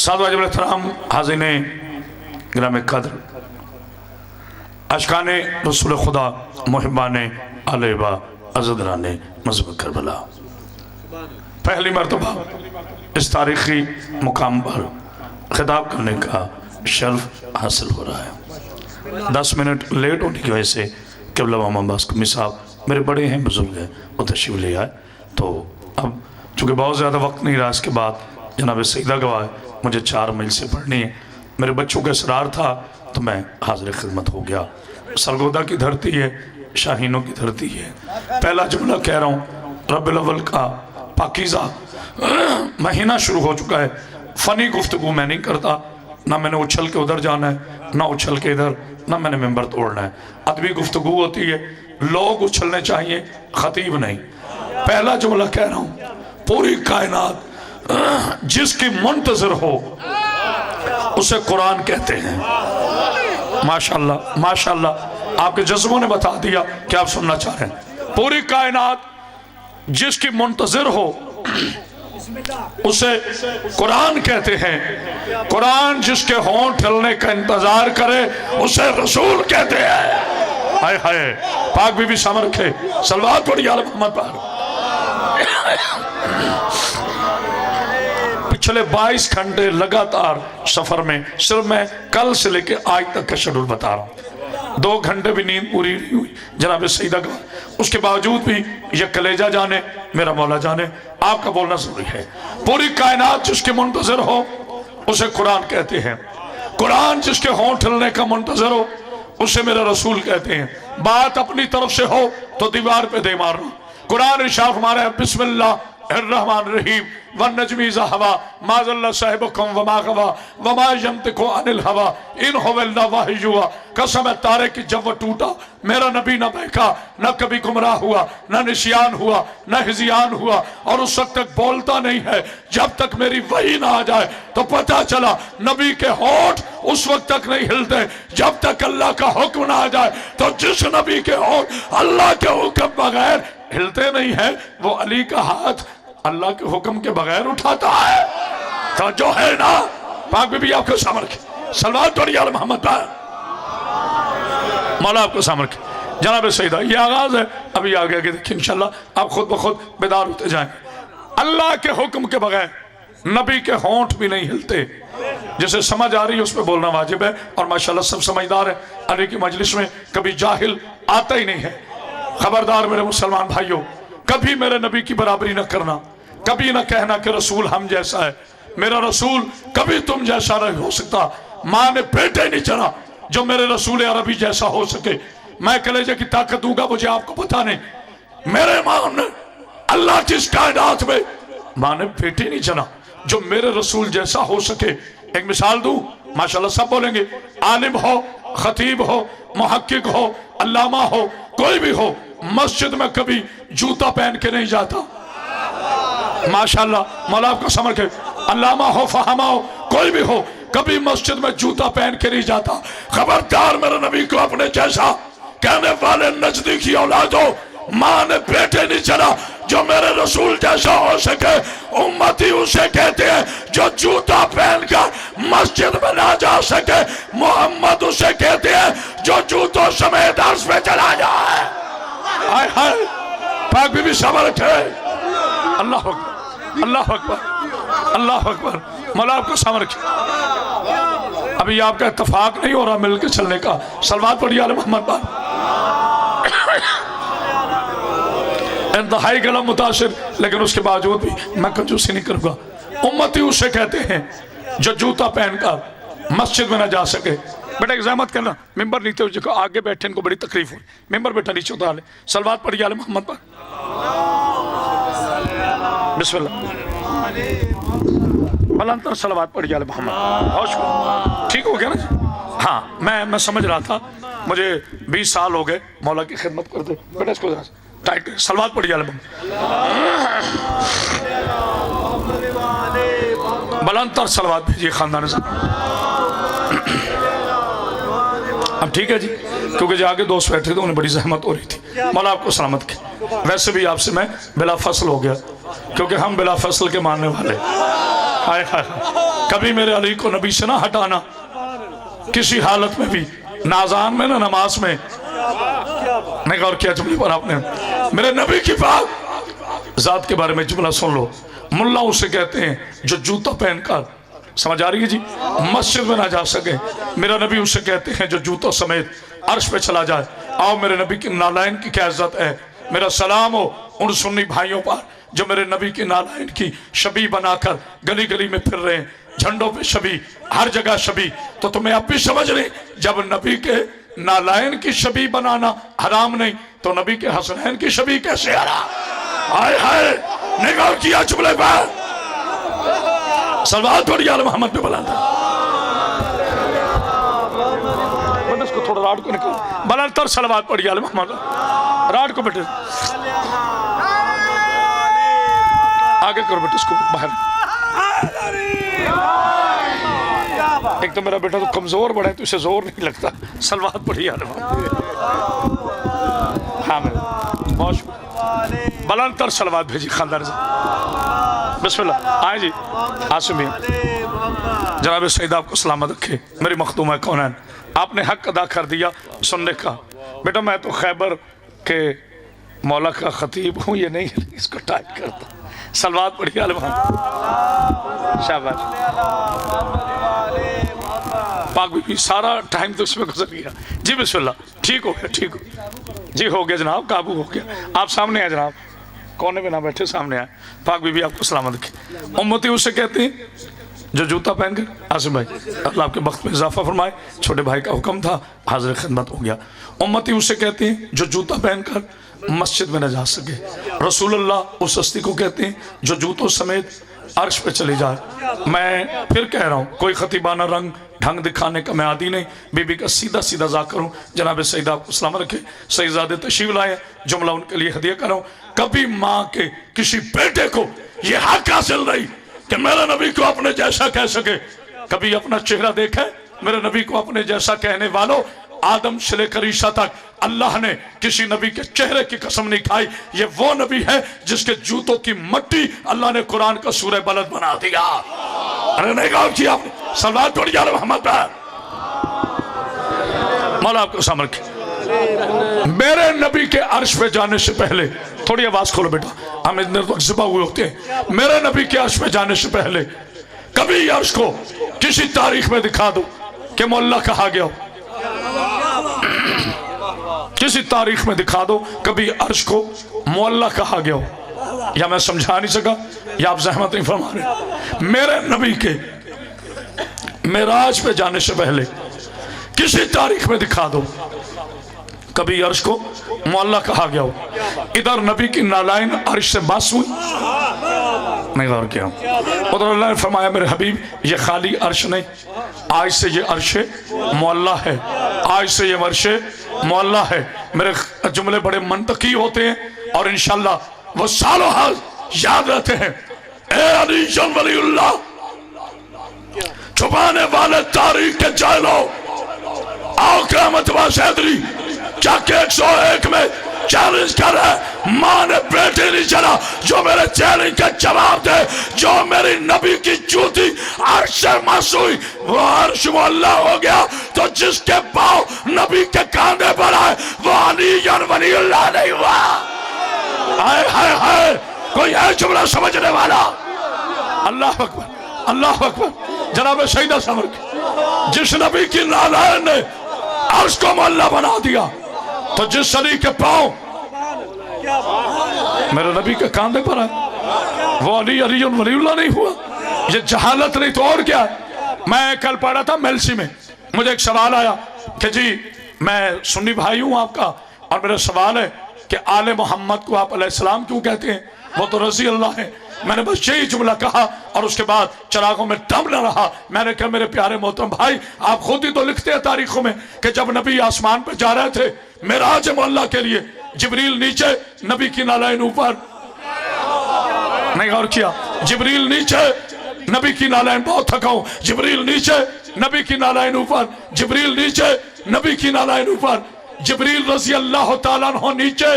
साद वाजिब एहतराम हाज़िने गिराम कद्र अशकाने रसूल खुदा मुहिब्बाने आलेबा अज़दराने मज़हब करबला, पहली मरतबा इस तारीख़ी मुकाम पर खिताब करने का शर्फ हासिल हो रहा है। 10 मिनट लेट होने की वजह से क़िबला मोहम्मद बास्कमी साहब मेरे बड़े हैं, बुजुर्ग हैं, वो तशरीफ़ ले आए। तो अब चूँकि बहुत ज़्यादा वक्त नहीं रहा, इसके बाद जनाब सईदा गवाह मुझे 4 मील से पढ़नी है। मेरे बच्चों का इसरार था तो मैं हाज़िर खिदमत हो गया। सरगोदा की धरती है, शाहीनों की धरती है। पहला जुमला कह रहा हूँ, रब्बिल अव्वल का पाकीज़ा महीना शुरू हो चुका है। फ़नी गुफ्तगू मैं नहीं करता, ना मैंने उछल के उधर जाना है, ना उछल के इधर, ना मैंने मेंबर तोड़ना है। अदबी गुफ्तगू होती है, लोग उछलने चाहिए, खतीब नहीं। पहला जुमला कह रहा हूँ, पूरी कायनात जिसकी मुंतज़िर हो उसे कुरान कहते हैं। माशाअल्लाह माशाअल्लाह, आपके जज्बों ने बता दिया कि आप सुनना चाह रहे हैं। पूरी कायनात जिसकी मुंतज़िर हो उसे कुरान कहते हैं। कुरान जिसके होंठ हिलने का इंतजार करे उसे रसूल कहते हैं। हाय हाय, पाक बीबी सामर रखे, सलवात पढ़ी आले मोहम्मद पर। पिछले 22 घंटे लगातार सफर में सिर्फ मैं कल से लेके आज तक का शेड्यूल बता रहा हूँ। 2 घंटे भी नींद पूरी नहीं हुई जनाब सईदा का, उसके बावजूद भी ये कलेजा जाने मेरा मौला जाने आपका बोलना जरूरी है। पूरी कायनात जिसके मुंतज़िर हो उसे कुरान कहते हैं। कुरान जिसके होंठ हिलने का मुंतज़िर हो उसे मेरा रसूल कहते हैं। बात अपनी तरफ से हो तो दीवार पे दे मारना। कुरान इरशाद हमारा है, बिस्मिल्लाहिर्रहमानिर्रहीम वन्नजमी इज़ा हवा मा ज़ल्ला साहिबुकुम वमा गवा वमा यंतिकु अनिल हवा इन हुवा इल्ला वहयुहा। कसम है तारे की जब वो टूटा मेरा नबी न बहका, न कभी गुमराह हुआ, न निशियान हुआ, न हिजियान हुआ, और उस वक्त तक बोलता नहीं है जब तक मेरी वही ना आ जाए। तो पता चला नबी के होंठ उस वक्त तक नहीं हिलते जब तक अल्लाह का हुक्म ना आ जाए। तो जिस नबी के होंठ अल्लाह के हुक्म बगैर हिलते नहीं है, वो अली का हाथ अल्लाह के हुक्म के बगैर उठाता है। तो जो है ना, पाक बीबी आपको सामर के सलवात पढ़ी आले मोहम्मद पर, मौला आपको सामर के जनाब सईदा। ये आगाज है, अभी आगे आगे देखिए इंशाल्लाह आप खुद ब खुद बेदार होते जाएंगे। अल्लाह के हुक्म के बगैर नबी के होंठ भी नहीं हिलते। जिसे समझ आ रही है उस पर बोलना वाजिब है, और माशाल्लाह सब समझदार है। अली की मजलिस में कभी जाहिल आता ही नहीं है। खबरदार मेरे मुसलमान भाइयों, कभी मेरे नबी की बराबरी न करना, कभी न कहना कि रसूल हम जैसा है। मेरा रसूल कभी तुम जैसा नहीं हो सकता। माँ ने बेटे नहीं चढ़ा जो मेरे रसूल अरबी जैसा हो सके। मैं कलेजे की ताकत दूंगा, मुझे आपको पता नहीं। मेरे माँ ने अल्लाह की कायनात में माँ ने बेटे नहीं चढ़ा जो मेरे रसूल जैसा हो सके। एक मिसाल दूं, माशाल्लाह सब बोलेंगे, आलिम हो, खतीब हो, मुहक्किक हो, अल्लामा हो, कोई भी हो, मस्जिद में कभी जूता पहन के नहीं जाता। माशाल्लाह मौला आपको समझ के, अल्लामा हो, फहामा हो, कोई भी हो, कभी मस्जिद में जूता पहन के नहीं जाता। खबरदार मेरे नबी को अपने जैसा कहने वाले नजदीकी औलाद हो। माँ ने बेटे नहीं चला जो मेरे रसूल जैसा हो सके। उम्मती उसे कहते हैं जो जूता पहनकर मस्जिद में ना जा सके। मोहम्मद उसे कहते हैं जो जूतों समेत अर्श पे चला जाए। हाय हाय, पाक बीबी सबर रखे। अल्लाह अकबर, अल्लाह अकबर, अल्लाह अकबर। मौला आपको समर रखे। अभी आपका इत्तेफाक नहीं हो रहा मिलकर चलने का। सलवात पढ़िए आले मोहम्मद पर। इंतहाई गलत मुतासिर, लेकिन उसके बावजूद भी मैं कंजूसी नहीं करूंगा। उम्मती उसे कहते हैं जो जूता पहनकर मस्जिद में ना जा सके। बेटा एग्जाम मत करना, मेंबर नीचे जो आगे बैठे इनको बड़ी तकलीफ हुई। मेंबर बेटा नीचे उतार ले। सलवात पढ़िए आले मोहम्मद पर। बिस्मिल्लाह बलंतर सलवात पढ़िए आले मोहम्मद। ठीक हो गया ना? हाँ, मैं समझ रहा था, मुझे 20 साल हो गए मौला की खिदमत करते। बेटा इसको टाइट कर। सलवात पढ़िए आले मोहम्मद। बलंतर सलवात भेजिए खानदान से। अब ठीक है जी, क्योंकि जो आगे दोस्त बैठे थे उन्हें बड़ी जहमत हो रही थी। मौला आपको सलामत के। वैसे भी आपसे मैं बिला फसल हो गया, क्योंकि हम बिला फसल के मानने वाले। हाय हाय, कभी मेरे अली को नबी से ना हटाना किसी हालत में भी, ना अज़ान में ना नमाज में। नहीं गौर किया जुमले पर आपने? मेरे नबी की बात जात के बारे में जुमला सुन लो। मुल्ला उसे कहते हैं जो जूता पहनकर, समझ आ रही है जी, मस्जिद में ना जा सके। मेरा नबी उसे कहते हैं जो जूतों समेत अर्श पे चला जाए। आओ मेरे नबी की नालायन की क्या इज्जत है। मेरा सलाम हो उन सुन्नी भाइयों पर जो मेरे नबी की नालायन की शबी बनाकर गली गली में फिर रहे हैं, झंडों पे शबी, हर जगह शबी। तो तुम्हें अब भी समझ नहीं, जब नबी के नालायन की शबी बनाना हराम नहीं तो नबी के हसनैन की शबी कैसे हराम? हाय हाय, निगाह किया जुमले पर। सलवात पढ़िए आले मोहम्मद पे बुलंद। इसको थोड़ा राड को निकाल, बुलंद तर सलवात पढ़िए आले मोहम्मद। राड को बेटे आगे करो बेटे, इसको बाहर। एक तो मेरा बेटा तो कमजोर बड़ा है तो इसे जोर नहीं लगता। सलवात पढ़िए आले मोहम्मद। हाँ मैं बहुत बुलंद तर सलवात भेजी खानदान से। बिस्मिल्लाह आए जी। आसमी जनाब सईद आपको सलामत रखे। मेरी मखदूम है कौनैन, आपने हक अदा कर दिया सुनने का। बेटा मैं तो खैबर के मौला का खतीब हूँ, ये नहीं इसको टाइप करता। सलवात पढ़िए आले मोहम्मद। शाबाश पाक बीबी, सारा टाइम तो उसमें गुजर गया जी। बिस्मिल्लाह, ठीक हो गया, ठीक हो जी, हो गया जनाब, काबू हो गया। आप सामने आए जनाब, कोने में ना बैठे, सामने आए। पाक बीबी आपको सलामत रखे। उम्मती उसे कहते हैं जो जूता पहनकर, आसिम भाई अल्लाह आपके वक्त में इजाफा फरमाए, छोटे भाई का हुक्म था, हाजिर खिदमत हो गया। उम्मती उसे कहते हैं जो जूता पहनकर मस्जिद में न जा सके। रसूलुल्लाह उस हस्ती को कहते हैं जो जूतों समेत अर्श पे चली जाए। मैं फिर कह रहा हूँ, कोई खतीबाना रंग ढंग दिखाने का मैं आदि नहीं, बीबी का सीधा सीधा जाकर हूँ। जनाब सईद आपको सलामत रखे। सईदादे तशरीफ लाए, जुमला उनके लिए हदिया कर रहा हूँ। कभी माँ के किसी बेटे को ये हक हासिल नहीं कि मेरे नबी को अपने जैसा कह सके। कभी अपना चेहरा देखे, मेरे नबी को अपने जैसा कहने वालों, आदम से लेकर ईसा तक अल्लाह ने किसी नबी के चेहरे की कसम नहीं खाई। ये वो नबी है जिसके जूतों की मट्टी अल्लाह ने कुरान का सूरह बलद बना दिया। अरे नहीं गौर किया आपने? सलवात पढ़िए आले मोहम्मद पर। मौला आपको सामने रखे। मेरे नबी के अर्श पे जाने से पहले, थोड़ी आवाज खोलो बेटा, हम इतने वक्त ज़िबा हुए होते हैं। मेरे नबी के अर्श पे जाने से पहले कभी अर्श को किसी तारीख में दिखा दो कि मोहल्ला कहा गया हो। किसी तारीख में दिखा दो कभी अर्श को मोहल्ला कहा गया हो। या मैं समझा नहीं सका या आप जहमत नहीं फरमा रहे। मेरे नबी के मेराज पे जाने से पहले किसी तारीख में दिखा दो कभी अर्श को मोहल्ला कहा गया हो। इधर नबी की नालायन अर्श से बस हुई, नहीं गौर किया। उधर अल्लाह ने फरमाया मेरे हबीब ये खाली अर्श नहीं, आज से ये अर्श मोहल्ला है, आज से ये अर्श मोहल्ला है। मेरे जुमले बड़े मंतकी होते हैं और इंशाल्लाह वो सालों हाल याद रहते हैं। ए अली जन वलीउल्लाह, छुपाने वाले तारीख के जायलो, आओ क़यामत वाले हैदरी जाके 101 में चैलेंज कर रहा है। मां ने बेटे नहीं चला जो मेरे चैलेंज का जवाब दे, जो मेरी नबी की जूती अर्श से मस हुई वो अर्श मोहल्ला हो गया। तो जिसके पाँव नबी के कांधे पर आए वो अली वलीउल्लाह नहीं हुआ। हाय हाय हाय, कोई है जुमला समझने वाला? अल्लाह अकबर, अल्लाह अकबर। जनाब सईदा समर, जिस नबी की नालायन ने अर्श को मोहल्ला बना दिया, तो जिस अली के पाँव मेरे नबी के कांधे पर है वो अली वलीउल्लाह नहीं हुआ। ये जहालत नहीं तो और क्या। मैं कल पढ़ा था मेलसी में, मुझे एक सवाल आया कि जी मैं सुन्नी भाई हूँ आपका, और मेरा सवाल है कि आले मोहम्मद को आप अलैहिस्सलाम क्यों कहते हैं? वो तो रजी अल्लाह है। मैंने बस यही जुमला कहा और उसके बाद चिरागों में दम न रहा। मैंने कहा मेरे प्यारे मोहतरम भाई, आप खुद ही तो लिखते हैं तारीखों में कि जब नबी आसमान पर जा रहे थे मेराज मोहल्ला के लिए, जिब्रील नीचे नबी की नालायन ऊपर। नहीं गौर किया? जिब्रील नीचे नबी की नालायन, बहुत थका हूं, जिब्रील नीचे नबी की नालायन ऊपर, जिब्रील नीचे नबी की नालायन ऊपर, जिब्रील रजी अल्लाह तआला अन्हु नीचे।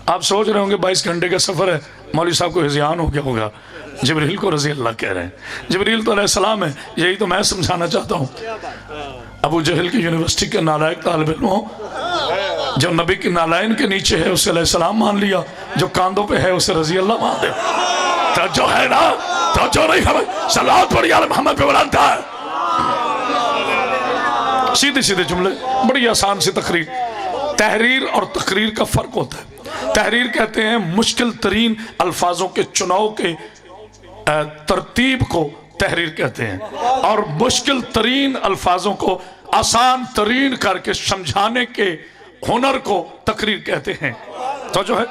आप सोच रहे होंगे 22 घंटे का सफर है, मौलवी साहब को हिज़यान हो गया होगा, जिब्रील को रज़ी अल्लाह कह रहे हैं। जिब्रील तो अलैहिस्सलाम है, यही तो मैं समझाना चाहता हूँ। अबू जहल की यूनिवर्सिटी के नालायक तालिब इल्म हो, जो नबी की नालायन के नीचे है उसे अलैहिस्सलाम मान लिया, जो कांधों पे है उसे रज़ी अल्लाह मान दे। तो जो है ना, तो जो नहीं हमें सलावत पढ़ी आले मोहम्मद पे बुलाता है। सीधे सीधे जुमले, बड़ी आसान सी तकरीर। तहरीर और तकरीर का फर्क होता है। तहरीर कहते हैं मुश्किल तरीन अल्फाजों के चुनाव के तरतीब को तहरीर कहते हैं, और मुश्किल तरीन अल्फाजों को आसान तरीन करके समझाने के हुनर को तकरीर कहते हैं। तो जो है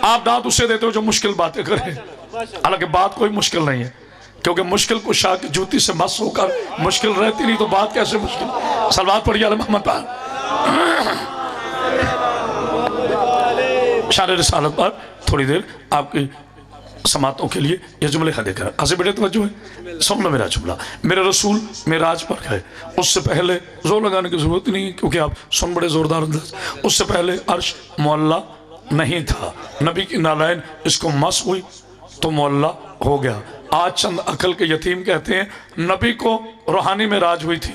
आप दाद उसे देते हो जो मुश्किल बातें करे, हालांकि बात कोई मुश्किल नहीं है, क्योंकि मुश्किल को शाह की जूती से मस होकर मुश्किल रहती नहीं तो बात कैसे मुश्किल। सलवात पढ़िए आले मोहम्मद पर, शान रिसालत पर थोड़ी देर आपकी समातों के लिए ये जुमले हदे कर। ऐसे बेटे तवज्जो है, सुन लो मेरा जुमला। मेरे रसूल मेराज पर गए, उससे पहले जोर लगाने की जरूरत नहीं है क्योंकि आप सुन बड़े जोरदार अंदाज। उससे पहले अर्श मुअल्ला नहीं था, नबी की नालायन इसको मस हुई तो मुअल्ला हो गया। आज चंद अकल के यतीम कहते हैं नबी को रूहानी में राज हुई थी,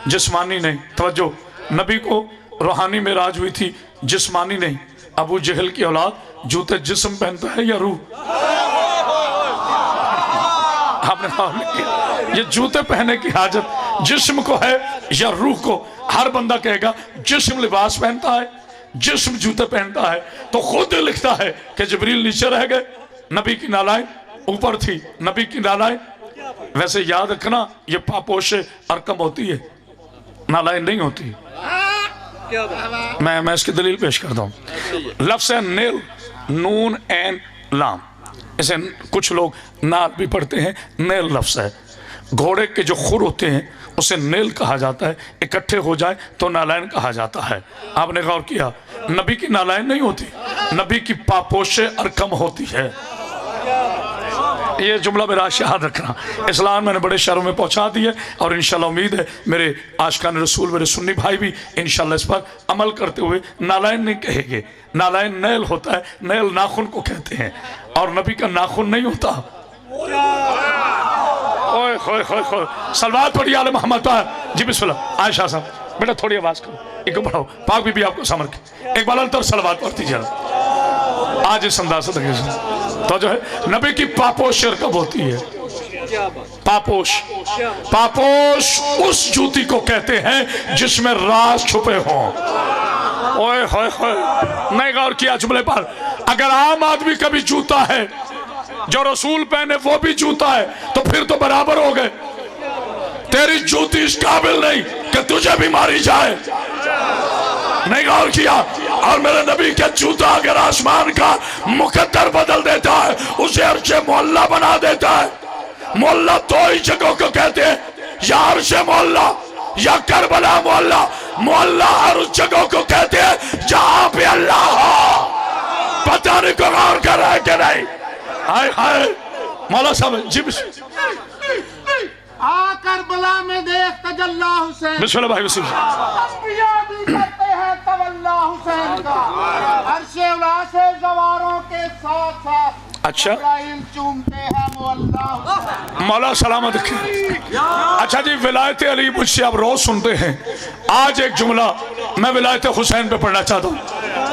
जिस्मानी नहीं। तवज्जो, नबी को रूहानी में राज हुई थी, जिस्मानी नहीं। अबू जहल की औलाद जूते जिस्म पहनता है या रूह? आपने ये जूते पहनने की हाजत जिस्म को है या रूह को? हर बंदा कहेगा जिस्म लिबास पहनता है, जिस्म जूते पहनता है। तो खुद लिखता है कि जिब्रील नीचे रह गए, नबी की नालायन ऊपर थी, नबी की नालायन। वैसे याद रखना ये पापोशे अरकम होती है, नालायन नहीं होती। मैं इसकी दलील पेश करता हूँ। लफ्ज़ है नेल, नून एन लाम, इसे कुछ लोग नाल भी पढ़ते हैं। नेल लफ्ज़ है, घोड़े के जो खुर होते हैं उसे नेल कहा जाता है, इकट्ठे हो जाए तो नालायन कहा जाता है। आपने गौर किया, नबी की नालायन नहीं होती, नबी की पापोशे अरकम होती है। ये जुमला मेरा याद रखना। इस्लाम मैंने बड़े शहरों में पहुंचा दी है और इंशाल्लाह उम्मीद है मेरे आशिकान रसूल, मेरे सुन्नी भाई भी इंशाल्लाह इस पर अमल करते हुए नालायन नहीं कहेंगे। नालायन नैल होता है, नैल नाखून को कहते हैं, और नबी का नाखून नहीं होता। ओए होए होए होए, सलवात पढ़िए आले मोहम्मद पर। जी बिस्मिल्लाह। आयशा साहब बेटा थोड़ी आवाज करो, एक बढ़ाओ, पाक भी आपको समझ के एक बार अंतर सलवात पढ़ती जरा आज इस अंदाज से। तो जो है नबी की पापोश कब होती है? पापोश, पापोश उस जूती को कहते हैं जिसमें राज छुपे हों। ओए होए होए, नहीं गौर किया जुमले पर? अगर आम आदमी का भी जूता है जो रसूल पहने वो भी जूता है तो फिर तो बराबर हो गए। तेरी जूती इस काबिल नहीं कि तुझे भी मारी जाए। नहीं गौर किया? और मेरे नबी का जूता अगर आसमान का मुकद्दर बदल देता है उसे अर्शे मोहल्ला बना देता है। मोहल्ला दो ही जगहों को कहते हैं, या अर्शे मोहल्ला या करबला मोहल्ला। मोहल्ला हर उस जगह को कहते हैं जहां पे अल्लाह हो। पता नहीं को गौर कर रहा है कि नहीं? हाय हाय मौला साहब जी करबला में देख तजल्ला हुसैन। बिस्मिल्लाह भाई बिस्मिल्लाह। अंबिया भी करते हैं तवल्ला हुसैन का, अर्शे उला से जवारों के साथ साथ अच्छा चूमते हैं मौला सलामत रखे। अच्छा जी, विलायत अली मुझसे आप रोज सुनते हैं, आज एक जुमला मैं विलायत हुसैन पे पढ़ना चाहता हूँ।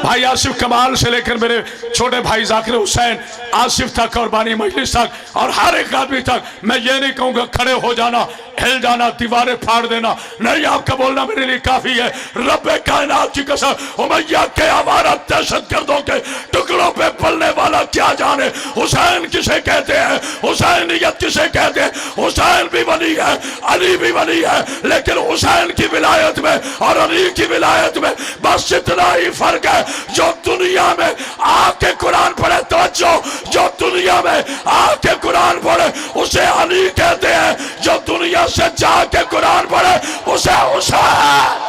भाई आसिफ कमाल से लेकर मेरे छोटे भाई जाकिर हुसैन, आसिफ तक और बानी मजलिस तक और हर एक आदमी तक मैं ये नहीं कहूँगा खड़े हो जाना, हिल जाना, दीवारें फाड़ देना, नहीं, आपका बोलना मेरे लिए काफी है। रब्बे कायनात की कसम, उमैया के हमारा दहशतगर्दों के टुकड़ों पे पलने वाला क्या जाने हुसैन किसे कहते हैं, हुसैनियत किसे कहते हैं। हुसैन भी वली है, अली भी वली है, लेकिन हुसैन की विलायत में और अली की विलायत में बस इतना ही फर्क है, जो दुनिया में आके कुरान पढ़े, तवज्जो, जो दुनिया में आके कुरान पढ़े उसे अली कहते हैं, जो दुनिया से जाके कुरान पढ़े उसे हुसैन।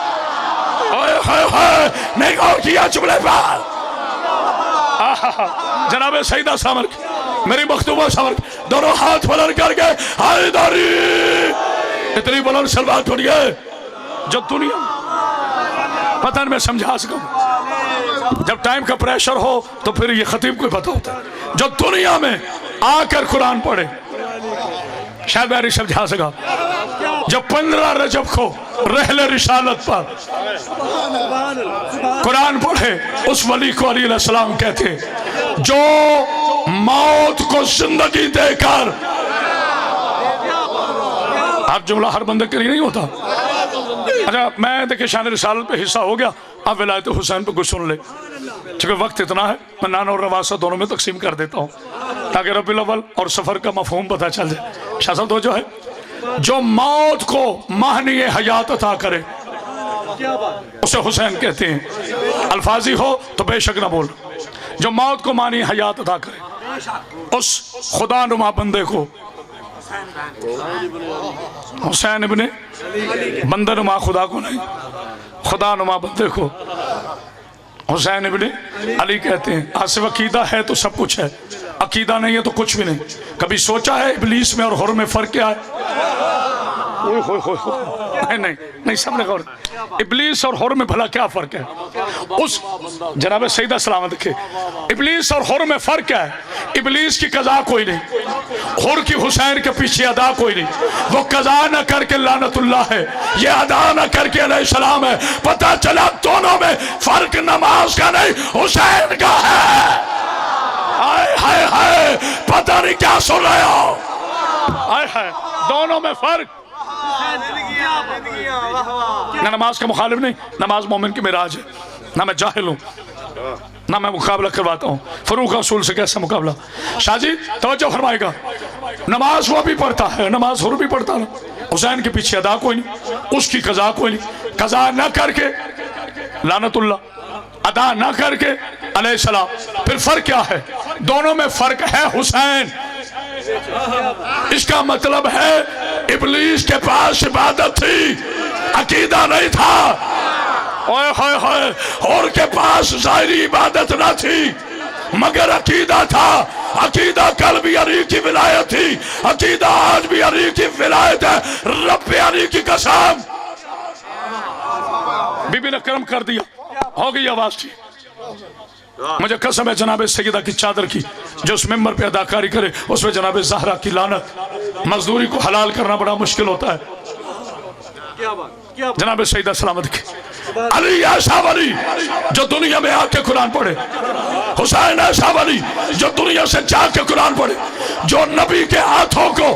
नहीं गौर किया जुमले पर? जनाबे सईदा सामर मेरी मखतूबा सामर दोनों हाथ बुलंद करके हैदरी इतनी बुलंद सलवात छोड़िए जो दुनिया पता नहीं मैं समझा सकूं। जब टाइम का प्रेशर हो तो फिर ये खतीब को पता होता है। जो दुनिया में आकर कुरान पढ़े, शायद मैं समझा सका, जब 15 रजब को रहले रिसालत पर कुरान पढ़े, उस वली को अलैहिस्सलाम कहते जो मौत को जिंदगी देकर, हर जुमला हर बंदे के लिए नहीं होता। अच्छा, मैं देखिए शान रिसालत पे हिस्सा हो गया, अब विलायत हुसैन पे कुछ सुन ले। चूंकि वक्त इतना है, मैं नाना और नवासा दोनों में तकसीम कर देता हूँ ताकि रबीउल अव्वल और सफर का मफहूम पता चल जाए। शाह साहब तो जो है, जो मौत को माहनी हयात अता करे उसे हुसैन कहते हैं। अल्फाजी हो तो बेशक ना बोल। जो मौत को मानी हयात अता करे उस खुदा नुमा बंदे को हुसैन इब्ने बंदे नुमा, खुदा को नहीं, खुदा नुमा बंदे को हुसैन इब्ने अली कहते हैं। आसिफ अकीदा है तो सब कुछ है, अकीदा नहीं है तो कुछ भी नहीं। कभी सोचा है इब्लीस में और हुर में फर्क क्या है? नहीं नहीं नहीं, सबने गौर, इब्लीस और हुर में भला क्या फर्क है? उस जनाब सईदा सलामत के इब्लीस और हुर में फर्क क्या है? इब्लीस की कज़ा कोई नहीं, हुर की हुसैन के पीछे अदा कोई नहीं। वो कज़ा न करके लानतुल्लाह है, ये अदा न करके अलैहिस्सलाम है। पता चला दोनों में फर्क नमाज का नहीं, हुसैन का है। हाय हाय हाय, पता नहीं क्या सुन रहे हो। हाय हाय, दोनों में फर्क। ना नमाज का मुखालिफ नहीं, नमाज मोमिन की मिराज है। ना मैं जाहिल हूँ, ना मैं मुकाबला करवाता हूँ। फरूक रसूल से कैसा मुकाबला? शाहजी तवज्जो फरमाएगा, नमाज वो भी पढ़ता है, नमाज हुर भी पढ़ता है। हुसैन के पीछे अदा कोई नहीं, उसकी कज़ा कोई नहीं। कज़ा न करके लानतुल्लाह, अदा न करके अलैहिस्सलाम। फिर फर्क क्या है? दोनों में फर्क है हुसैन। इसका मतलब है इब्लीस के पास इबादत थी, अकीदा नहीं था। ओए होए होए, और के पास ज़ाहिरी इबादत न थी मगर अकीदा था। अकीदा कल भी अली की विलायत थी, अकीदा आज भी अली की विलायत है। रब अली की कसम। बीबी ने कर्म कर दिया, हो गई आवाज थी। मुझे कसम है जनाब सैयदा की चादर की, जो उस मेंबर पे अदाकारी करे उसमें जनाब ज़हरा की लानत। मजदूरी को हलाल करना बड़ा मुश्किल होता है। जनाब सैयदा सलामत की अली ऐसा वली जो दुनिया में आके कुरान पढ़े, हुसैन ऐसा वली जो दुनिया से जाके कुरान पढ़े, जो नबी के हाथों को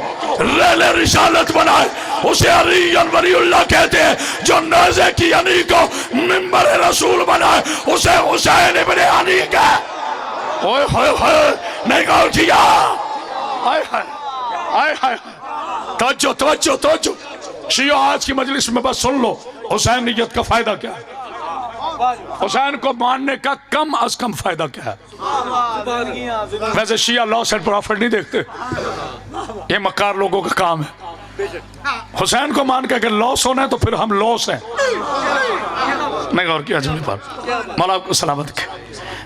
रेले रिसालत बनाए उसे अली वलीउल्लाह कहते हैं। जो नज़े की अली को मिंबर रसूल बनाए उसे हुसैन इब्ने अली का। ओए होए होए, नहीं गौर किया? हाय हाय हाय हाय, तवज्जो तवज्जो तवज्जो। शियो आज की मजलिस में बस सुन लो, हुसैनियत का फायदा क्या है, हुसैन को मानने का कम अज कम फायदा क्या है। वैसे शिया लॉस एंड प्रॉफिट नहीं देखते, ये मक्कार लोगों का काम है। हुसैन को मान के अगर लॉस होना है तो फिर हम लॉस हैं। नहीं गौर किया जमीन पर, मौला आपको सलामत के।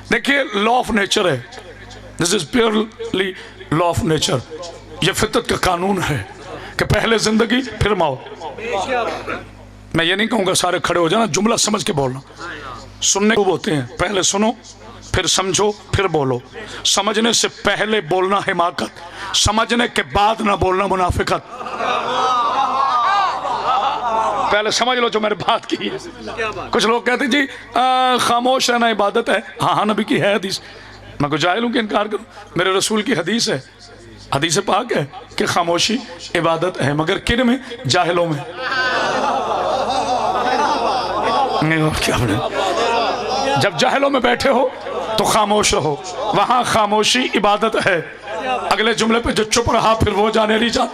देखिए लॉ ऑफ नेचर है, this is purely law of nature. ये फितरत का कानून है कि पहले जिंदगी फिर मौत। मैं ये नहीं कहूंगा सारे खड़े हो जाना, जुमला समझ के बोलना। सुनने को बोलते हैं, पहले सुनो फिर समझो फिर बोलो। समझने से पहले बोलना हिमाकत, समझने के बाद ना बोलना मुनाफिकत। पहले समझ लो जो मैंने बात की है। कुछ लोग कहते जी खामोश रहना इबादत है। हाँ हाँ, नबी की है हदीस, मैं कुछ जाहिल हूं कि इनकार करूं? मेरे रसूल की हदीस है, हदीस पाक है कि खामोशी इबादत है, मगर किन में? जाहिलों में। क्या जब जाहिलों में बैठे हो तो खामोश रहो, वहां खामोशी इबादत है। अगले जुमले पे जो चुप रहा फिर वो जाने नहीं जा।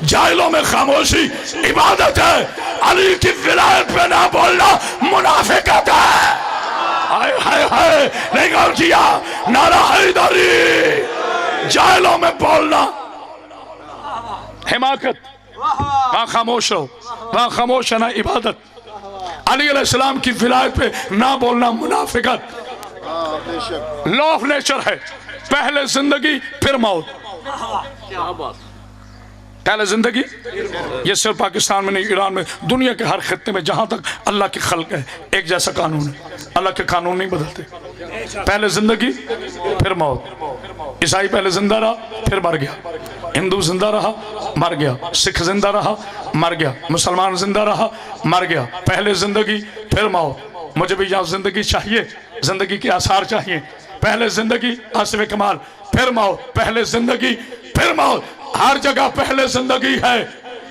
जाहिलों में खामोशी इबादत है, अली की विलायत पे ना बोलना मुनाफिकत है। हाय हाय हाय, नहीं गौर किया? नारा हैदरी। जाहिलों में बोलना हिमाकत, वहां खामोश रहो, वहां खामोश है ना इबादत। अली अलैहिस्सलाम की विलायत पे ना बोलना मुनाफिकत। लॉ ऑफ नेचर है, पहले जिंदगी फिर मौत। पहले जिंदगी, ये सिर्फ पाकिस्तान में नहीं, ईरान में, दुनिया के हर खित्ते में जहां तक अल्लाह की खल्क है एक जैसा कानून है। अल्लाह के कानून नहीं बदलते। पहले जिंदगी फिर मौत। ईसाई पहले जिंदा रहा फिर मर गया, हिंदू जिंदा रहा मर गया, सिख जिंदा रहा मर गया, मुसलमान जिंदा रहा मर गया। पहले जिंदगी फिर मौत। मुझे भी यहाँ जिंदगी चाहिए, जिंदगी के आसार चाहिए। पहले जिंदगी आसिफ कमाल, फिर मौत, पहले जिंदगी फिर मौत। हर जगह पहले जिंदगी है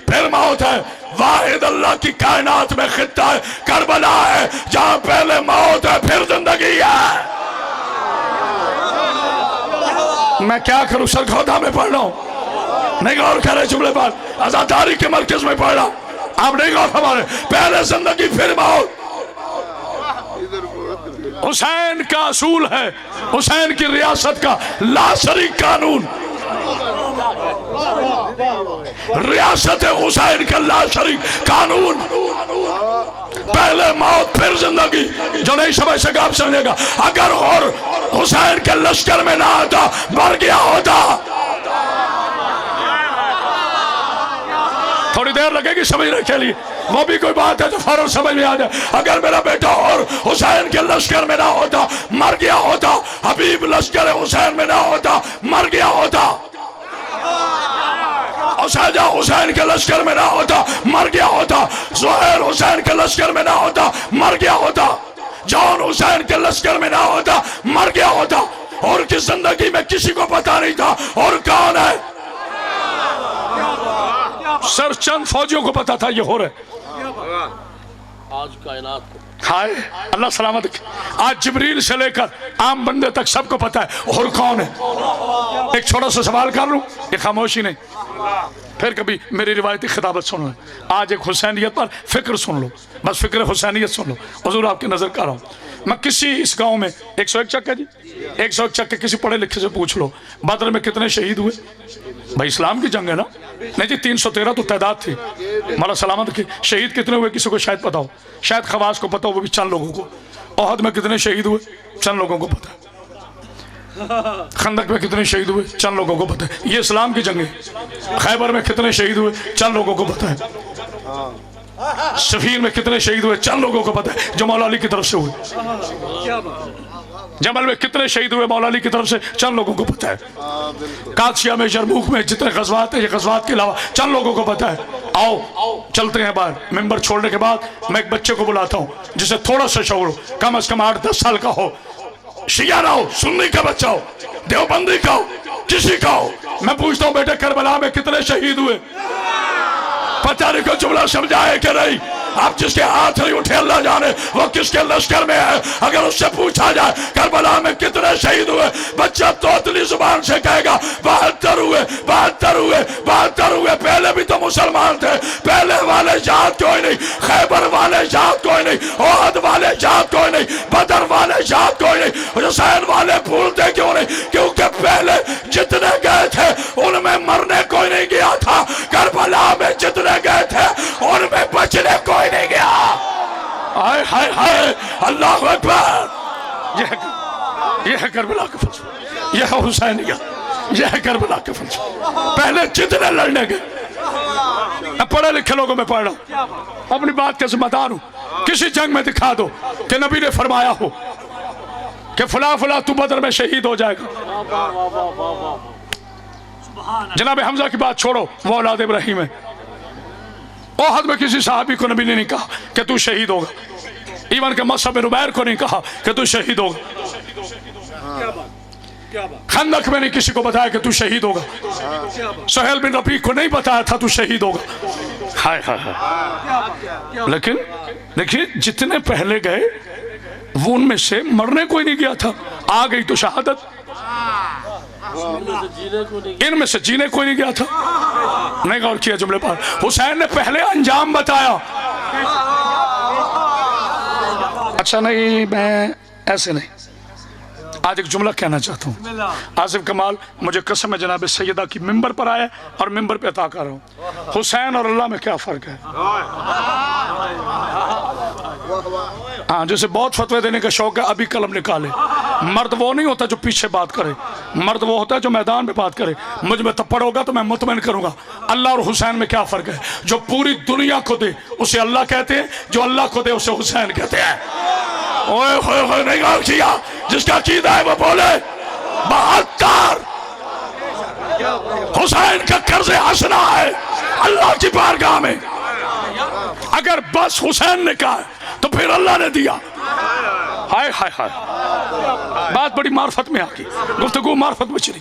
फिर मौत है। वाहिद अल्लाह की कायनात में खित्ता है करबला है जहां पहले मौत है फिर जिंदगी है। मैं क्या करूं, सरखौदा में पढ़ रहा हूं, नहीं गौर करे जुमले पर, आजादारी के मरकज में पढ़ रहा हूं, आप नहीं गौर हमारे। पहले जिंदगी फिर मौत। हुसैन का असूल है, हुसैन की रियासत का लाशरीक कानून, रियासत हुसैन का लाशरीक कानून। पहले मौत फिर जिंदगी। जो नहीं समझ सका आप समझेगा। अगर और हुसैन के लश्कर में ना आता मर गया होता। थोड़ी देर लगेगी समझने के लिए, वो भी कोई बात है तो फौरन समझ में आ जाए। अगर मेरा बेटा और हुसैन के लश्कर में ना होता मर गया होता, हबीब लश्कर हुसैन में ना होता मर गया होता, शाहजा हुसैन के लश्कर में ना होता मर गया होता, ज़ुहैर हुसैन के लश्कर में ना होता मर गया होता, जॉन हुसैन के लश्कर में ना होता मर गया होता। और की जिंदगी में किसी को पता नहीं था और कौन है, सर चंद फौजियों को पता था ये हो रहे। आज कायनात हाय अल्लाह सलामत। आज जिब्रील से लेकर आम बंदे तक सबको पता है और कौन है। एक छोटा सा सवाल कर लूं, ये खामोशी नहीं, फिर कभी मेरी रिवायती खिताबत सुन लो। आज एक हुसैनियत पर फिक्र सुन लो, बस फिक्र हुसैनियत सुन लो। हुजूर आपकी नजर कर रहा हूँ मैं। किसी इस गांव में 101 चक्का जी, 101 चक्के किसी पढ़े लिखे से पूछ लो बदर में कितने शहीद हुए। भाई इस्लाम की जंग है ना, नहीं जी 313 तो तादाद थी। मौला सलामत की शहीद कितने हुए किसी को शायद पता हो, शायद खवास को पता हो, वो भी चंद लोगों को। ओहद में कितने शहीद हुए चंद लोगों को पता है। खंदक में कितने शहीद हुए चंद लोगों को पता है। ये इस्लाम की जंग है। खैबर में कितने शहीद हुए चंद लोगों को पता है। सफीर में कितने शहीद हुए चंद लोगों को पता है, जो मौला अली की तरफ से हुए। जमल में कितने शहीद हुए मौला अली की तरफ से चंद लोगों को पता है। कादसिया में, यरमूक में जितने गज़वात हैं, ये गज़वात के अलावा चंद लोगों को पता है। आओ चलते हैं बाहर। मेंबर छोड़ने के बाद मैं एक बच्चे को बुलाता हूँ जिसे थोड़ा सा शौर हो, कम से कम 8-10 साल का हो, शिया ना हो, सुन्नी का बच्चा हो, देवबंदी का हो, किसी का हो। मैं पूछता हूँ बेटे करबला में कितने शहीद हुए। पता नहीं को जुमला समझाए कि नहीं। आप जिसके हाथ नहीं उठे अल्लाह जाने वो किसके लश्कर में है। अगर उससे पूछा जाए करबला में कितने शहीद हुए, बच्चा तोतली जुबान से कहेगा 72 हुए, 72 हुए, 72 हुए। पहले भी तो मुसलमान थे, पहले वाले जात कोई नहीं, खैबर वाले जात कोई नहीं, ओहद वाले जात कोई नहीं, बदर वाले जात कोई नहीं, हुसैन वाले भूलते क्यों नहीं? क्योंकि पहले जितने गए थे उनमें मरने कोई नहीं गया था, करबला में जितने गए थे उनमें बचने कोई नहीं गया। हाय हाय हाय अल्लाह अकबर। यह है करबला का फलसफा, यह है हुसैनियत, यह है करबला का फलसफा। पहले जितने लड़ने गए, मैं पढ़े लिखे लोगों में पढ़ रहा हूं, अपनी बात का जिम्मेदार हूं। किसी जंग में दिखा दो कि नबी ने फरमाया हो कि फला फला तू बदर में शहीद हो जाएगा। जनाब हमजा की बात छोड़ो, वो औलाद इब्राहिम है। ओहद में किसी साहबी को नबी ने नहीं कहा कि तू शहीद होगा। इवन के मसअब बिन उमैर को नहीं कहा कि तू शहीद होगा। खंदक में नहीं किसी को बताया कि तू शहीद होगा। सुहेल बिन रफीक को नहीं बताया था तू शहीद होगा। हाय हाय हाय। लेकिन देखिए जितने पहले गए वो उनमें से मरने कोई नहीं गया था। आ गई तो शहादत, इनमें से जीने कोई नहीं गया था। नहीं गौर किया जुमले पर। हुसैन ने पहले अंजाम बताया। अच्छा नहीं, मैं ऐसे नहीं, आज एक जुमला कहना चाहता हूँ। आसिफ कमाल मुझे कसम है जनाब सैयदा की मिंबर पर आया और मिंबर पे अता कर रहा हूँ। हुसैन और अल्लाह में क्या फर्क है? हाँ, जैसे बहुत फतवे देने का शौक है, अभी कलम निकाले। मर्द वो नहीं होता जो पीछे बात करे, मर्द वो होता है जो मैदान में बात करे। मुझ में थप्पड़ होगा तो मैं मुतमईन करूंगा। अल्लाह और हुसैन में क्या फर्क है? जो पूरी दुनिया को दे उसे अल्लाह कहते हैं, जो अल्लाह को दे उसे हुसैन कहते हैं। ओए होए होए नहीं गाँव किया, जिसका अकीदा है वो बोले 72 हुसैन का कर्ज हंसना है अल्लाह की बारगाह में। अगर बस हुसैन ने कहा तो फिर अल्लाह ने दिया। हाय हाय हाय, बात बड़ी मार्फत में आकी, गुफ्तगू मार्फत में चली।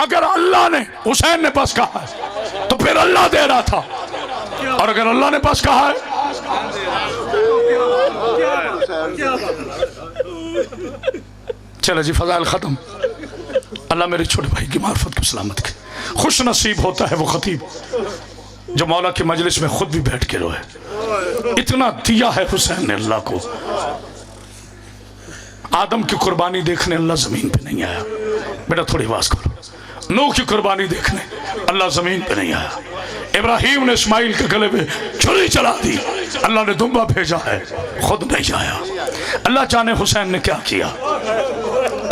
अगर अल्लाह ने हुसैन ने बस कहा है तो फिर अल्लाह दे रहा था, और अगर अल्लाह ने बस कहा है चले जी फजाइल खत्म। अल्लाह मेरे छोटे भाई की मार्फत को सलामत करे। खुश नसीब होता है वो खतीब जो मौला की मजलिस में खुद भी बैठ के रोए। इतना दिया है हुसैन ने अल्लाह को। आदम की कुर्बानी देखने अल्लाह जमीन पे नहीं आया। बेटा थोड़ी आवाज करो। नूह की कुर्बानी देखने अल्लाह जमीन पे नहीं आया। इब्राहिम ने इस्माइल के गले में छुरी चला दी, अल्लाह ने दुम्बा भेजा है, खुद नहीं आया। अल्लाह जाने हुसैन ने क्या किया।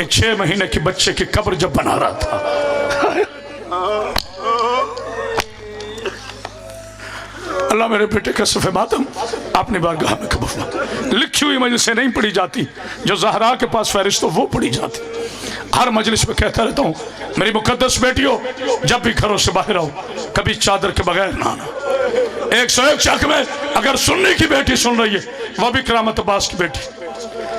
एक 6 महीने की बच्चे की कब्र जब बना रहा था, अल्लाह मेरे बेटे का सफ़े मातम अपनी बारगाह में कबूल फरमा। लिखी हुई मजलिस से नहीं पढ़ी जाती, जो ज़हरा के पास फहरिस्त हो वो पढ़ी जाती। हर मजलिस में कहता रहता हूँ, मेरी मुकद्दस बेटियों, जब भी घरों से बाहर आओ कभी चादर के बगैर ना आना। 101 शक में अगर सुन्नी की बेटी सुन रही है, वह भी करामत अब्बास की बेटी,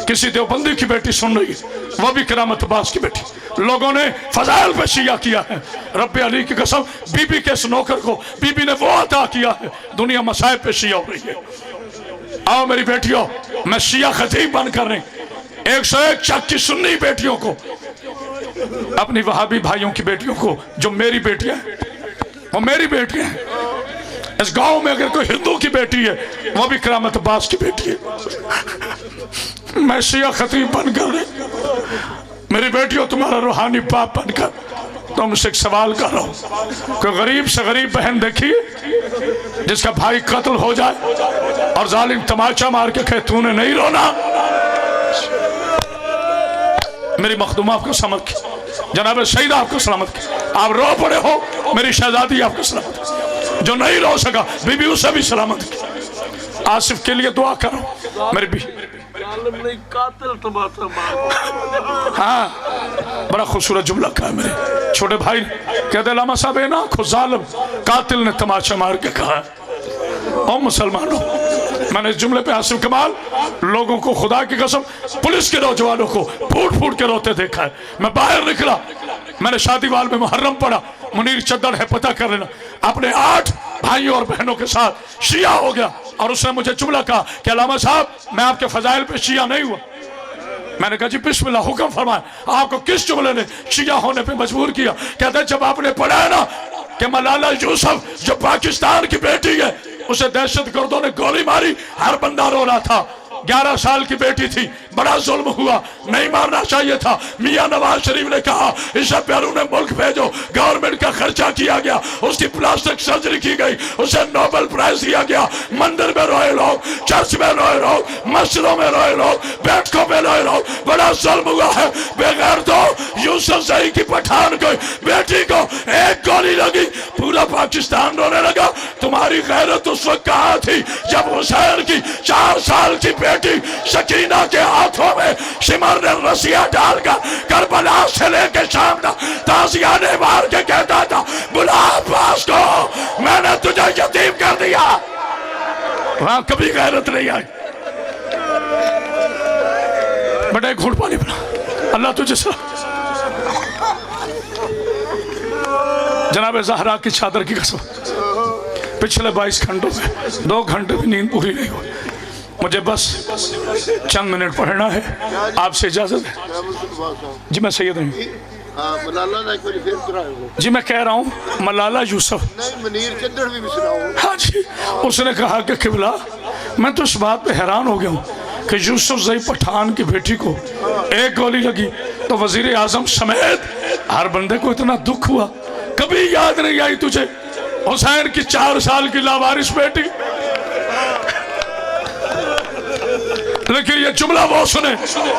किसी देवबंदी की बेटी सुन रही है, वह भी करामत अब्बास की बेटी। लोगों ने फजाइल पे शिया किया है। रब्बे अली की कसम, बीबी के इस नौकर को बीबी ने वो अता किया है, दुनिया मसाइब पे शिया हो रही है। आओ मेरी बेटियों, मैं शिया खतीब बनकर नहीं 101 शक की सुन्नी बेटियों को, अपनी वहाबी भाइयों की बेटियों को, जो मेरी बेटियां हैं वो मेरी बेटियां हैं। इस गांव में अगर कोई हिंदू की बेटी है, वो भी करामत अब्बास की बेटी है। मैं शिया खतीब बनकर नहीं, मेरी बेटियों तुम्हारा रूहानी बाप बनकर तुमसे एक सवाल कर रहा हूं। कोई गरीब से गरीब बहन देखी जिसका भाई कत्ल हो जाए और जालिम तमाचा मार के कहे तूने नहीं रोना? मेरी मखदूमा आपको समझ के, जनाब शहीद आपको सलामत के, आप रो पड़े हो, मेरी शहजादी आपको सलामत के, जो नहीं रो सका बीबी उसे भी सलामत के। आसिफ के लिए दुआ करो मेरी भी। हाँ, बड़ा खूबसूरत जुमला कहा है मेरे छोटे भाई। कहते लामा साहब है ना, खुद जालिम कातिल ने तमाचा मार के कहा। ओ मुसलमानों, मैंने इस जुमले पे आसिफ कमाल लोगों को, खुदा की कसम पुलिस के नौजवानों को फूट फूट के रोते देखा है। मैं बाहर निकला, मैंने शादी वाल में मुहर्रम पढ़ा, मुनीर चद्दर है पता कर लेना, अपने 8 भाइयों और बहनों के साथ शिया हो गया। और उसने मुझे जुमला कहा कि अल्लामा साहब मैं आपके फजाइल पे शिया नहीं हुआ। मैंने कहा जी बिस्मिल्लाह, हुक्म फरमाए, आपको किस जुमले ने शिया होने पे मजबूर किया? कहते जब आपने पढ़ा है ना कि मलाला यूसुफ जो पाकिस्तान की बेटी है उसे दहशतगर्दों ने गोली मारी, हर बंदा रो रहा था। 11 साल की बेटी थी, बड़ा जुल्म हुआ, नहीं मारना चाहिए था। मियां नवाज शरीफ ने कहा इसे बैरून मुल्क भेजो, गवर्नमेंट का खर्चा किया गया, उसकी प्लास्टिक सर्जरी की गई, उसे नोबेल प्राइज दिया गया। मंदिर में रोए लोग, चर्च में रोए लोग, मस्जिदों में रोए लोग, बैठकों में रोए लोग, बड़ा जुल्म हुआ है। बगैर तो यूसुफ जई की पठान को बेटी को एक गोली लगी, पूरा पाकिस्तान रोने लगा। तुम्हारी गैरत उस वक्त कहाँ थी जब हुसैन की 4 साल की बेटी सकीना के हाथों में सिमर ने रस्सियां डालकर करबला से लेके शाम तक ताजियाने मार के कहता था बुला अब्बास को, मैंने तुझे यतीम कर दिया। वहां कभी गैरत नहीं आई। बड़ा घूट पानी बना, अल्लाह तुझे जनाब ज़हरा की चादर की कसम, पिछले 22 घंटों में 2 घंटे भी नींद पूरी नहीं हुई। मुझे बस चंद मिनट पढ़ना है, आपसे इजाजत है जी। मैं सैयद हूँ जी, मैं कह रहा हूँ मलाला यूसुफ, हाँ जी, उसने कहा कि किबला मैं तो इस बात पे हैरान हो गया हूँ कि यूसुफ जई पठान की बेटी को एक गोली लगी तो वजीर आजम समेत हर बंदे को इतना दुख हुआ। कभी याद नहीं आई तुझे हुसैन की 4 साल की लावारिस बेटी? लेकिन ये जुमला वो सुने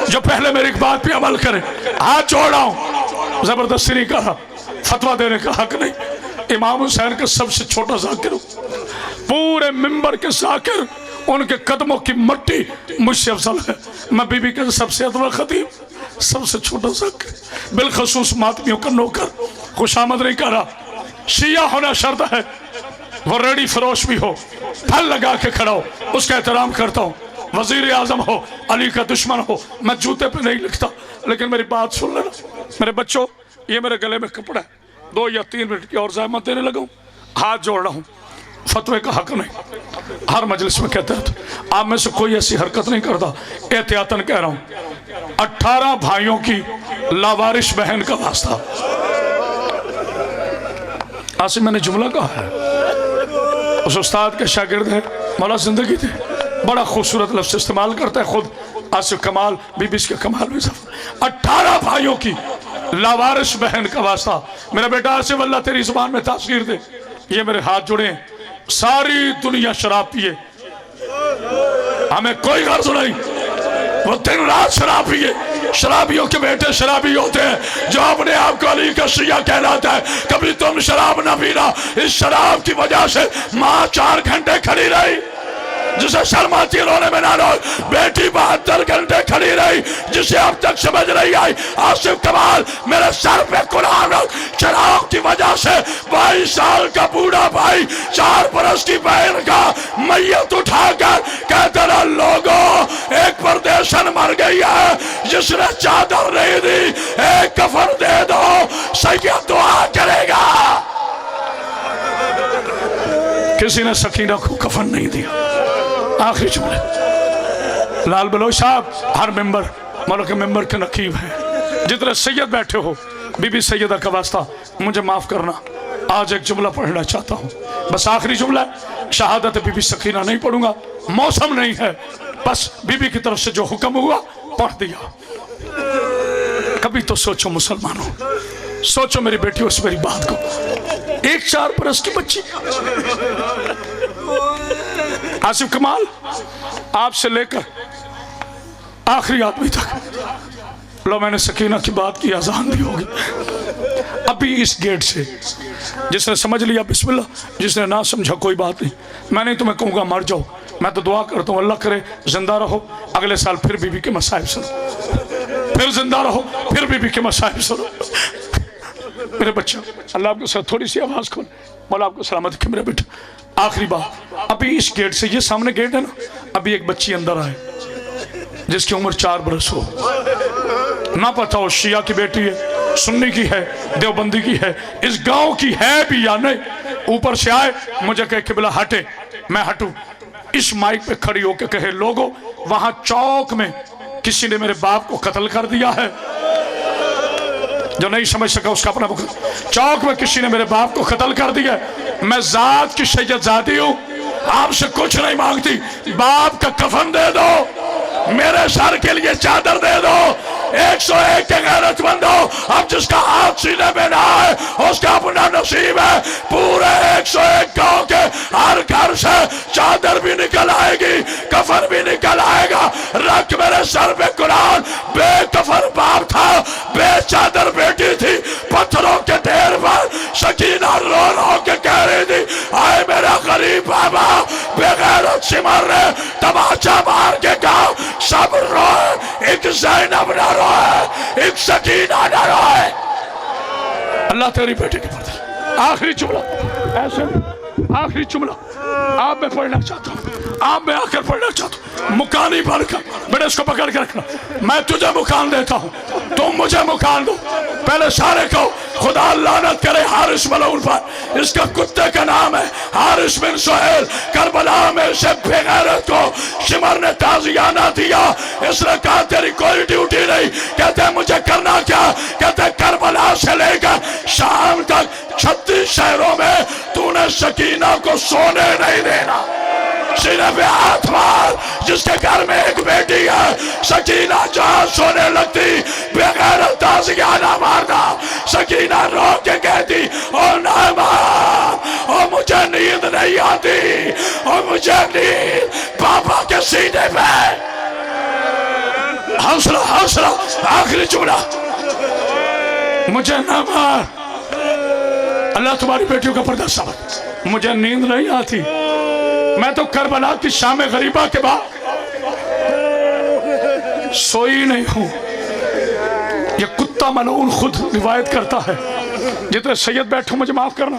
जो पहले मेरी बात पे अमल करे। हाथ जोड़ रहा हूं, जबरदस्ती नहीं कर रहा, फतवा देने का हक नहीं। इमाम हुसैन का सबसे छोटा जाकिर, पूरे मिंबर के जाकिर, उनके कदमों की मट्टी मुझसे अफजल है। मैं बीबी के सबसे अदवा खतीब, सबसे छोटा जाकिर, बिलखसूस मातमियों का नौकर, खुशामद नहीं कर रहा। शिया होना शर्त है, वो रेडी फरोश भी हो, फल लगा के खड़ा हो, उसका एहतराम करता हूँ। वजीर आजम हो, अली का दुश्मन हो, मैं जूते पे नहीं लिखता। लेकिन मेरी बात सुन लेना मेरे बच्चों, ये मेरे गले में कपड़ा है, 2 या 3 मिनट की और ज़हमत देने लगा हूँ। हाथ जोड़ रहा हूँ, फतवे का हक नहीं, हर मजलिस में कहते हैं। आप में से कोई ऐसी हरकत नहीं करता, एहतियातन कह रहा हूँ। 18 भाइयों की लावारिश बहन का वास्ता, आज मैंने जुमला कहा है, उस उस्ताद के शागिर्द है, मौला जिंदगी थे, बड़ा खूबसूरत लफ्ज़ इस्तेमाल करता है खुद, आसिफ कमाल बीबी के कमाल में 18 भाइयों की लावारिश बहन का वास्ता। मेरा बेटा आसिफ, अल्लाह तेरी जुबान में तासीर दे। ये मेरे हाथ जुड़े हैं, सारी दुनिया शराब पिए, हमें कोई गर्ज नहीं, वो दिन रात शराब पिए। शराबियों के बेटे शराबी होते हैं, जो अपने आप को अली का शिया कहलाता है। कभी तुम शराब ना पीना, इस शराब की वजह से माँ 4 घंटे खड़ी रही, जिसे शर्म आती है रोने में ना रो। बेटी 72 घंटे खड़ी रही, जिसे अब तक समझ नहीं आई। आसिफ कमाल मेरे सर पे कुरान रख, शराब की वजह से 22 साल का बूढ़ा भाई 4 बरस की बहन का मैयत उठाकर कहते रहा, लोगों एक परदेशन मर गई है, जिसने चादर नहीं दी, एक कफन दे दो, सैयद दुआ करेगा। किसी ने सकीना को कफन नहीं दिया। आखिरी जुमले, लाल बलोच साहब हर मेंबर मौला के मेंबर के नकीब है, जितने सैयद बैठे हो, बीबी सैयदा का वास्ता मुझे माफ करना। आज एक जुमला पढ़ना चाहता हूँ, बस आखिरी जुमला, शहादत बीबी सकीना नहीं पढ़ूंगा, मौसम नहीं है, बस बीबी की तरफ से जो हुक्म हुआ पढ़ दिया। कभी तो सोचो मुसलमानों, सोचो मेरी बेटी उस मेरी बात को, एक 4 बरस की बच्ची। आसिफ कमाल आपसे लेकर आखिरी आदमी तक, लो मैंने सकीना की बात की, अजान भी होगी अभी इस गेट से। जिसने समझ लिया बिस्मिल्लाह, जिसने ना समझा कोई बात नहीं। मैं नहीं तुम्हें कहूँगा मर जाओ, मैं तो दुआ करता हूँ अल्लाह करे जिंदा रहो, अगले साल फिर बीबी के मसाइब सुनो, फिर जिंदा रहो, फिर बीबी के मसाइब सुनो। मेरे बच्चा, अल्लाह आपको सर थोड़ी सी आवाज़ खोल, मौला आपको सलामत रखे मेरा बेटा। आखिरी बात, अभी इस गेट से, ये सामने गेट है ना, अभी एक बच्ची अंदर आए जिसकी उम्र 4 बरस हो, ना पता हो शिया की बेटी है, सुन्नी की है, देवबंदी की है, इस गांव की है भी या नहीं। ऊपर से आए, मुझे कहे कि बिला हटे, मैं हटूं, इस माइक पे खड़ी होकर कहे, लोगों वहां चौक में किसी ने मेरे बाप को कत्ल कर दिया है। जो नहीं समझ सका उसका अपना बुक। चौक में किसी ने मेरे बाप को कत्ल कर दिया। मैं जात की सैयदजादी हूं, आपसे कुछ नहीं मांगती, बाप का कफन दे दो, मेरे सर के लिए चादर दे दो। 101 के गैरतमंद हो, अब जिसका हाथ सीने में ना है उसका अपना नसीब है। पूरे 101 गांव के हर घर से चादर भी निकल आएगी, कफन भी निकल आएगा। रख मेरे सर पे कुरान, बेकफन बाप था, बेचादर बेटी थी। पत्थरों के ढेर पर सकीना रो रो के कह रही थी, आए मेरा गरीब बाबा। बेगैरत सिमर ने तमाचा मार के कहा, सब रोए, एक ज़ैनब ना रोए, एक सकीना ना रोए। अल्लाह तेरी बेटी की मर्जी। आखिरी जुमला, ऐसे आखिरी जुमला आप में पढ़ना चाहता हूँ, आप में आकर पढ़ना चाहता हूँ। मुकानी भरकर बेटे इसको पकड़ के रखना, मैं तुझे मुकान देता हूँ, तुम मुझे मुकान दो। पहले सारे को खुदा लानत करे हारिस मलऊन पर, इसका कुत्ते का नाम है हारिस बिन सुहेल। करबला में से बेगैरत को शिमर ने ताजियाना दिया, इसने कहा तेरी कोई ड्यूटी नहीं। कहते मुझे करना क्या? कहते करबला से लेकर शाम तक 36 शहरों में तूने सकीना को सोने नहीं देना। सीने पे हाथ मार, जिसके घर में एक बेटी है, सकीना जहां सोने लगती बेगैरत ताजियाना मारना। सकीना रो के कहती, ओ नामा, ओ मुझे नींद नहीं आती, ओ मुझे नींद पापा के सीने पे। हौसला हौसला, आखिरी जुमला, मुझे ना मार, अल्लाह तुम्हारी बेटियों का पर्दा साबित। मुझे नींद नहीं आती, मैं तो करबला की शाम गरीबा के बाद सोई नहीं हूं। ये कुत्ता मलऊन खुद रिवायत करता है। जितने सैयद बैठो मुझे माफ करना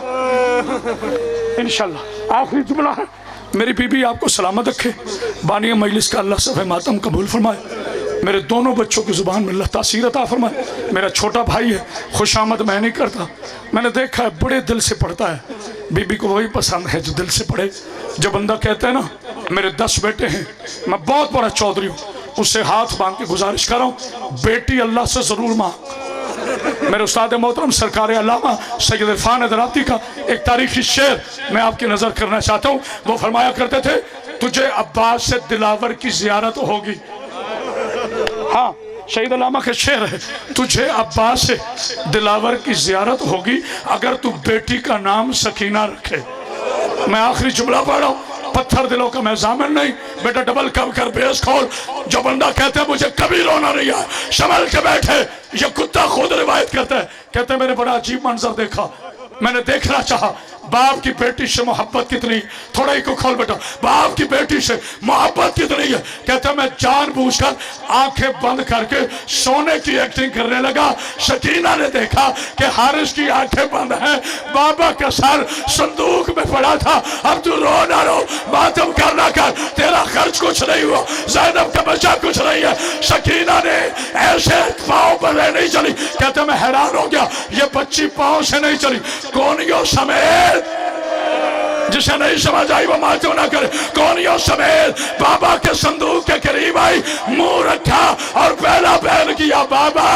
इंशाल्लाह। आखिरी जुमला है, मेरी बीबी आपको सलामत रखे, बानी मजलिस का अल्लाह सफ़े मातम कबूल फरमाए, मेरे दोनों बच्चों की ज़ुबान में अल्लाह तासीर अता फरमाए। मेरा छोटा भाई है, खुशामद मैं नहीं करता, मैंने देखा है बड़े दिल से पढ़ता है, बीबी को वही पसंद है जो दिल से पढ़े। जो बंदा कहता है ना मेरे 10 बेटे हैं, मैं बहुत बड़ा चौधरी हूँ, उससे हाथ मांग के गुजारिश कर रहा हूँ, बेटी अल्लाह से ज़रूर मांग। मेरे उस्ताद मोहतरम सरकार अल्लामा सैयद इरफान हैदराबादी का एक तारीखी शेर मैं आपकी नज़र करना चाहता हूँ। वो फरमाया करते थे, तुझे अब्बास से दिलावर की ज़ियारत होगी। हाँ, शहीद अल्लामा के शेर है, तुझे अब्बास से दिलावर की ज़ियारत होगी अगर तू बेटी का नाम सकीना रखे। मैं आखिरी जुमला पढ़ रहा हूँ, पत्थर दिलों का मैं जामिन नहीं, बेटा डबल कब कर बेस खोल। जो बंदा कहते हैं मुझे कभी रोना नहीं आया, संभल के बैठे, ये कुत्ता खुद रिवायत करता है, कहते हैं मैंने बड़ा अजीब मंजर देखा, मैंने देखना चाहा बाप की बेटी से मोहब्बत कितनी, थोड़ा ही को खोल बेटा, बाप की बेटी से मोहब्बत कितनी है। कहते मैं जानबूझकर आंखें बंद करके सोने की एक्टिंग करने लगा। शकीना ने देखा कि हारिस की आंखें बंद हैं, बाबा का सर संदूक में पड़ा था। अब तू रो ना रो, मातम करना कर, तेरा खर्च कुछ नहीं हुआ, ज़ैनब का बच्चा कुछ नहीं है। शकीना ने ऐसे पाँव पर नहीं चली, कहते मैं हैरान हो गया, ये बच्ची पाँव से नहीं चली, कोनियों समेत, जिसे नहीं समझ आई वो मातम ना करे, कोनियों समेत बाबा के संदूक के करीब आई, मुंह रखा और पहला पहल किया, बाबा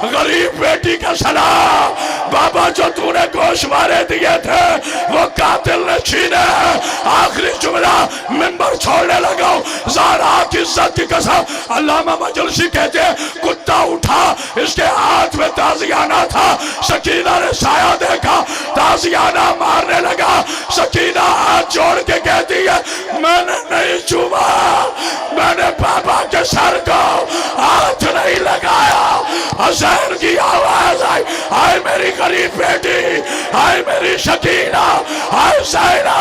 गरीब बेटी का सलाम, बाबा जो तूने गोशवारे दिए थे वो कातिल ने छीने। आखिरी जुमला, मिंबर छोड़ने लगा, ज़ारा की इज्जत की कसम। अल्लामा मजलिसी कहते हैं कुत्ता उठा, इसके हाथ में ताजियाना था, शकीना ने साया देखा, ताजियाना मारने लगा। शकीना हाथ जोड़ के कहती है मैंने नहीं छुआ, मैंने बाबा के सर को हाथ नहीं लगाया। हुसैन की आवाज आई, हाय मेरी गरीब बेटी, हाय मेरी शकीना, हाय हुसैना।